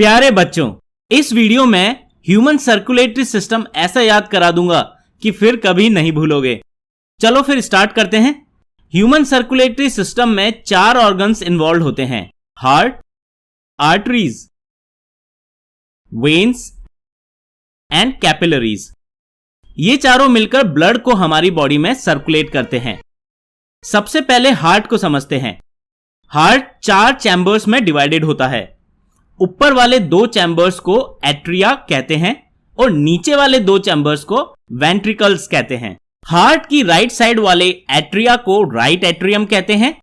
प्यारे बच्चों, इस वीडियो में ह्यूमन सर्कुलेटरी सिस्टम ऐसा याद करा दूंगा कि फिर कभी नहीं भूलोगे। चलो फिर स्टार्ट करते हैं। ह्यूमन सर्कुलेटरी सिस्टम में 4 ऑर्गन्स इन्वॉल्व होते हैं: heart, arteries, veins and capillaries. ये चारों मिलकर ब्लड को हमारी बॉडी में सर्कुलेट करते हैं। सबसे पहले हार्ट को समझते हैं। हार्ट 4 चैम्बर्स में डिवाइडेड होता है। ऊपर वाले 2 चैम्बर्स को एट्रिया कहते हैं और नीचे वाले 2 चैम्बर्स को वेंट्रिकल्स कहते हैं। हार्ट की राइट साइड वाले एट्रिया को राइट एट्रियम कहते हैं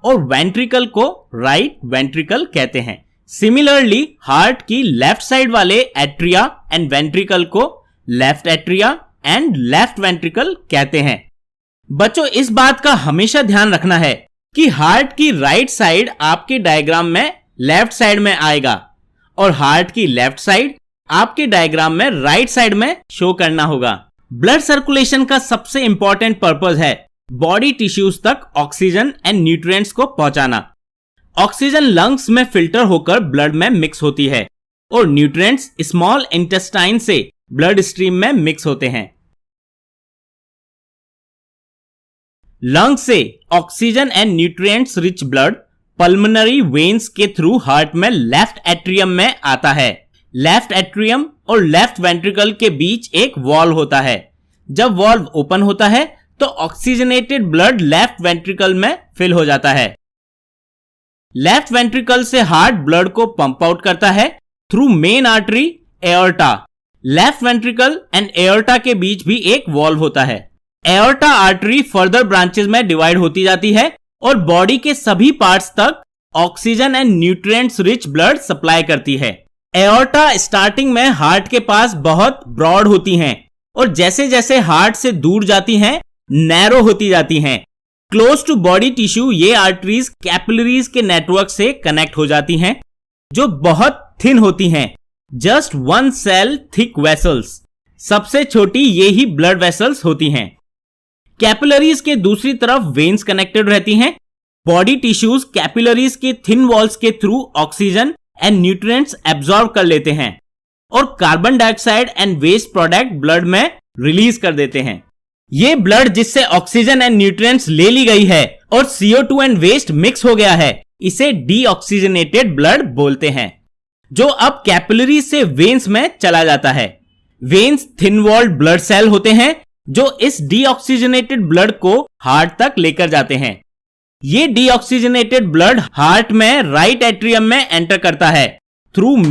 और वेंट्रिकल को राइट वेंट्रिकल कहते हैं। सिमिलरली हार्ट की लेफ्ट साइड वाले एट्रिया एंड वेंट्रिकल को left atria and left ventricle कहते हैं। बच्चों, इस बात का हमेशा ध्यान रखना है कि हार्ट की राइट साइड आपके डायग्राम में लेफ्ट साइड में आएगा और हार्ट की लेफ्ट साइड आपके डायग्राम में राइट साइड में शो करना होगा। ब्लड सर्कुलेशन का सबसे इंपॉर्टेंट पर्पस है बॉडी टिश्यूज तक ऑक्सीजन एंड न्यूट्रिएंट्स को पहुंचाना। ऑक्सीजन लंग्स में फिल्टर होकर ब्लड में मिक्स होती है और न्यूट्रिएंट्स स्मॉल इंटेस्टाइन से ब्लड स्ट्रीम में मिक्स होते हैं। लंग्स से oxygen and nutrients rich blood pulmonary veins के थ्रू हार्ट में लेफ्ट एट्रियम में आता है। लेफ्ट एट्रियम और लेफ्ट वेंट्रिकल के बीच एक वॉल्व होता है। जब वॉल्व ओपन होता है तो ऑक्सीजनेटेड ब्लड लेफ्ट वेंट्रिकल में फिल हो जाता है। लेफ्ट वेंट्रिकल से हार्ट ब्लड को पंप आउट करता है through main artery aorta. Left ventricle and aorta के बीच भी एक वॉल्व होता है। एओर्टा आर्टरी फर्दर ब्रांचेस में डिवाइड होती जाती है और बॉडी के सभी पार्ट्स तक oxygen and nutrients rich blood supply करती है। एओर्टा स्टार्टिंग में हार्ट के पास बहुत ब्रॉड होती हैं और जैसे जैसे हार्ट से दूर जाती हैं नैरो होती जाती हैं। क्लोज टू बॉडी टिश्यू ये आर्टरीज कैपिलरीज के नेटवर्क से कनेक्ट हो जाती हैं जो बहुत थिन होती हैं, जस्ट 1 सेल थिक वेसल्स। सबसे छोटी ये ही ब्लड वेसल्स होती हैं। कैपिलरीज के दूसरी तरफ वेन्स कनेक्टेड रहती हैं। बॉडी टिश्यूज कैपिलरीज के थिन वॉल्स के through oxygen and nutrients absorb कर लेते हैं और carbon dioxide and waste product blood में रिलीज कर देते हैं। ये ब्लड जिससे ऑक्सीजन एंड न्यूट्रिएंट्स ले ली गई है और CO2 एंड वेस्ट मिक्स हो गया है, इसे डीऑक्सीजनेटेड ब्लड बोलते हैं, जो अब कैपिलरीज से वेन्स में चला जाता है। Veins thin walled blood cell होते हैं जो इस डीऑक्सीजनेटेड ब्लड को हार्ट तक लेकर जाते हैं। ये डीऑक्सीजनेटेड ब्लड हार्ट में राइट एट्रियम में एंटर करता है थ्रू